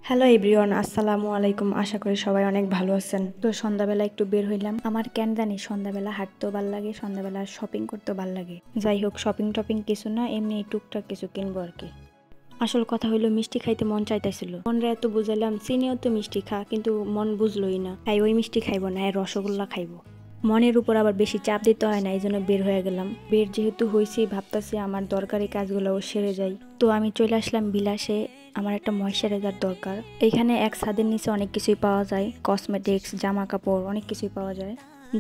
Hello everyone, আসসালামু আলাইকুম। আশা করি সবাই অনেক ভালো আছেন। তো সন্ধ্যাবেলা একটু বের হইলাম। আমার কেন জানি সন্ধ্যাবেলা হাঁটতেও ভাল লাগে, সন্ধ্যাবেলা শপিং করতেও ভাল লাগে। যাই হোক, শপিং টপিং কিছু না, এমনি টুকটাক কিছু কিনবো আর কি। আসল কথা হইলো মিষ্টি খাইতে মন চাইতেছিল। মনরে এত বুঝাইলাম চিনিও তো মিষ্টি খা, কিন্তু মন বুঝলোই না। তাই ওই মিষ্টি খাইবো না, রসগোল্লা খাইবো। মনের উপর আবার বেশি চাপ দিতে হয় না, এই জন্য বের হয়ে গেলাম। বের যেহেতু হয়েছি, ভাবতেছি আমার দরকারি কাজগুলোও সেরে যাই। তো আমি চলে আসলাম বিলাসে। আমার একটা ময়শ্চারাইজার দরকার। এইখানে এক ছাদের নিচে অনেক কিছুই পাওয়া যায়, কসমেটিক্স, জামা কাপড়, অনেক কিছুই পাওয়া যায়।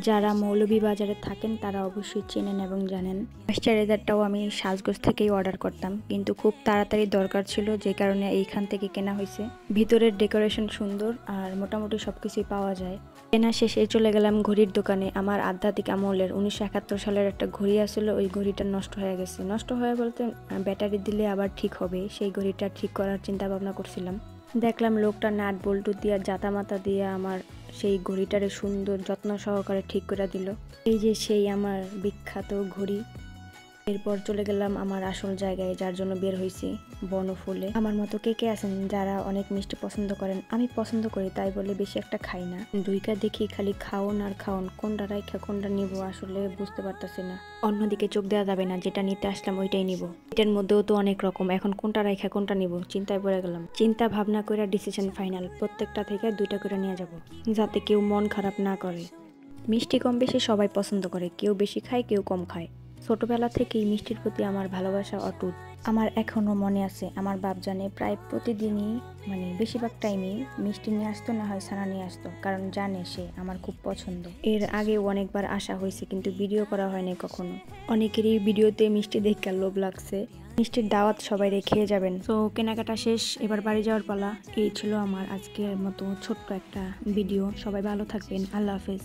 যারা মৌলভীবাজারে থাকেন তারা অবশ্যই চেনেন এবং জানেন। ময়শ্চারাইজারটাও আমি সাজগোজ থেকেই অর্ডার করতাম, কিন্তু খুব তাড়াতাড়ি দরকার ছিল, যে কারণে এইখান থেকে কেনা হয়েছে। ভিতরের ডেকোরেশন সুন্দর আর মোটামুটি সবকিছুই পাওয়া যায়। কেনা শেষে চলে গেলাম ঘড়ির দোকানে। আমার আধ্যাত্মিক আমলের 1971 সালের একটা ঘড়ি আসছিল, ওই ঘড়িটা নষ্ট হয়ে গেছে। নষ্ট হয়ে বলতে ব্যাটারি দিলে আবার ঠিক হবে, সেই ঘড়িটা ঠিক করার চিন্তা ভাবনা করছিলাম। দেখলাম লোকটা নাট বল্টু দিয়া জাতা মাতা দিয়ে আমার সেই ঘড়িটারে সুন্দর যত্ন সহকারে ঠিক করে দিল। এই যে সেই আমার বিখ্যাত ঘড়ি। এরপর চলে গেলাম আমার আসল জায়গায়, যার জন্য বের হয়েছি, বনফুলে। আমার মতো কে কে আছেন যারা অনেক মিষ্টি পছন্দ করেন? আমি পছন্দ করি, তাই বলে বেশি একটা খাই না। দুইটা দেখি খালি খাওন আর খাওন, কোনটা রাইখা কোনটা নিব আসলে বুঝতে পারতাছি না। অন্যদিকে চোখ দেওয়া যাবে না, যেটা নিতে আসলাম ওইটাই নিব। এটার মধ্যেও তো অনেক রকম, এখন কোনটা রাইখা কোনটা নিব চিন্তায় পড়ে গেলাম। চিন্তা ভাবনা করে ডিসিশন ফাইনাল, প্রত্যেকটা থেকে দুইটা করে নিয়ে যাব, যাতে কেউ মন খারাপ না করে। মিষ্টি কম বেশি সবাই পছন্দ করে, কেউ বেশি খায় কেউ কম খায়। ছোটবেলা থেকেই মিষ্টির প্রতি আমার ভালোবাসা অটুট। আমার এখনো মনে আছে, আমার বাপ জানে প্রায় প্রতিদিনই, মানে বেশিরভাগ টাইমই মিষ্টি নিয়ে আসতো, না হয় ছানা নিয়ে আসতো, কারণ জানে সে আমার খুব পছন্দ। এর আগে অনেকবার আসা হয়েছে, কিন্তু ভিডিও করা হয়নি কখনো। অনেকেরই ভিডিওতে মিষ্টি দেখে লোভ লাগছে। মিষ্টির দাওয়াত সবাই খেয়ে যাবেন। তো কেনাকাটা শেষ, এবার বাড়ি যাওয়ার পালা। এই ছিল আমার আজকের মতো ছোট্ট একটা ভিডিও। সবাই ভালো থাকবেন, আল্লাহ হাফেজ।